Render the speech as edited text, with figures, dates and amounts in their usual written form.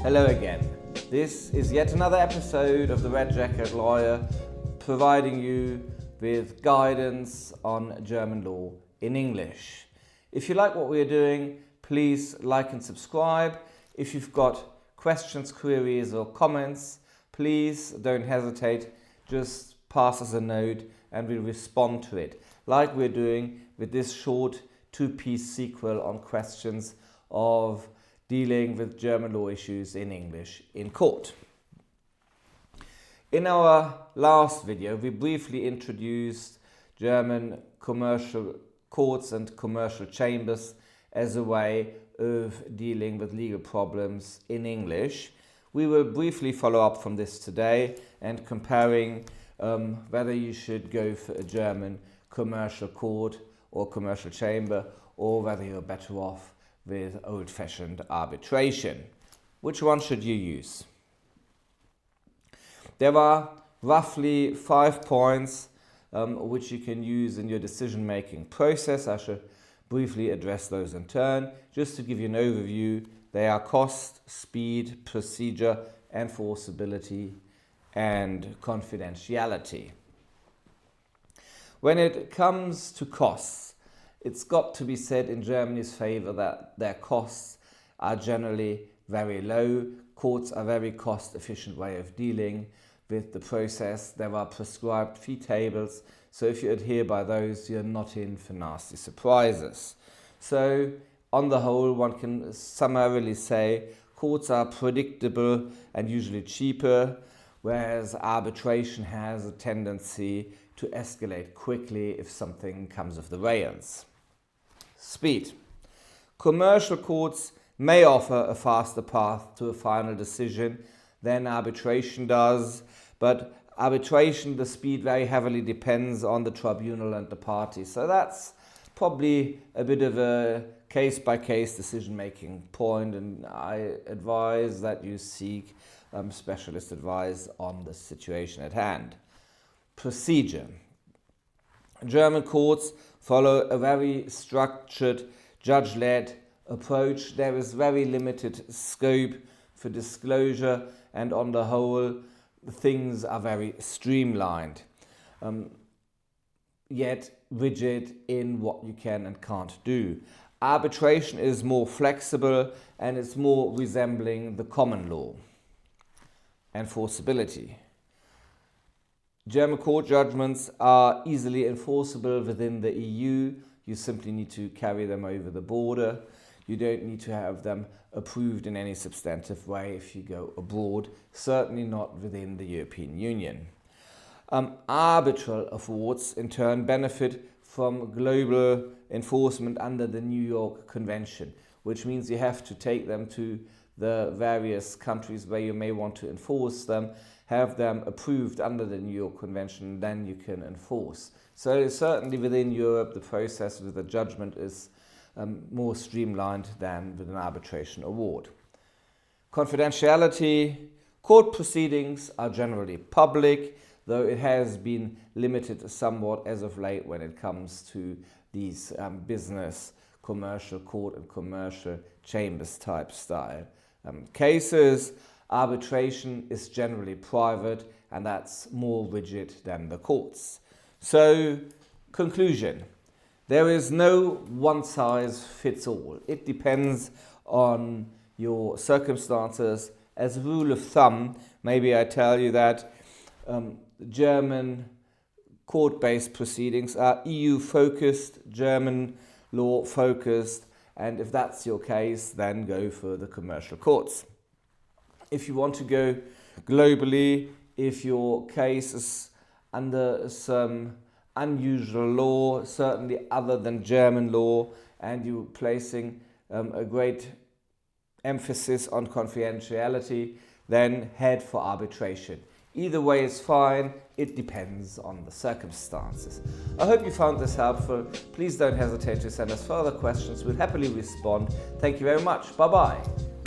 Hello again. This is yet another episode of the Red Jacket Lawyer, providing you with guidance on German law in English. If you like what we are doing, please like and subscribe. If you've got questions, queries or comments, please don't hesitate. Just pass us a note and we'll respond to it, like we're doing with this short two-piece sequel on questions of dealing with German law issues in English in court. In our last video, we briefly introduced German commercial courts and commercial chambers as a way of dealing with legal problems in English. We will briefly follow up from this today and comparing whether you should go for a German commercial court or commercial chamber, or whether you're better off with old-fashioned arbitration. Which one should you use? There are roughly 5 points which you can use in your decision-making process. I shall briefly address those in turn. Just to give you an overview, they are cost, speed, procedure, enforceability, and confidentiality. When it comes to costs, it's got to be said in Germany's favor that their costs are generally very low. Courts are a very cost-efficient way of dealing with the process. There are prescribed fee tables, so if you adhere by those, you're not in for nasty surprises. So, on the whole, one can summarily say courts are predictable and usually cheaper, whereas arbitration has a tendency to escalate quickly if something comes off the rails. Speed. Commercial courts may offer a faster path to a final decision than arbitration does, but arbitration, the speed very heavily depends on the tribunal and the parties. So that's probably a bit of a case-by-case decision-making point, and I advise that you seek specialist advice on the situation at hand. Procedure. German courts follow a very structured, judge-led approach. There is very limited scope for disclosure, and on the whole, things are very streamlined, yet rigid in what you can and can't do. Arbitration is more flexible and it's more resembling the common law. Enforceability. German court judgments are easily enforceable within the EU. You simply need to carry them over the border. You don't need to have them approved in any substantive way if you go abroad, certainly not within the European Union. Arbitral awards in turn benefit from global enforcement under the New York Convention, which means you have to take them to the various countries where you may want to enforce them, have them approved under the New York Convention, then you can enforce. So certainly within Europe, the process with the judgment is more streamlined than with an arbitration award. Confidentiality. Court proceedings are generally public, though it has been limited somewhat as of late when it comes to these business, commercial court and commercial chambers type style cases. Arbitration is generally private, and that's more rigid than the courts. So, conclusion. There is no one size fits all. It depends on your circumstances. As a rule of thumb, maybe I tell you that German court-based proceedings are EU-focused, German law-focused, and if that's your case, then go for the commercial courts. If you want to go globally, if your case is under some unusual law, certainly other than German law, and you're placing a great emphasis on confidentiality, then head for arbitration. Either way is fine, it depends on the circumstances. I hope you found this helpful. Please don't hesitate to send us further questions, we'll happily respond. Thank you very much, bye-bye.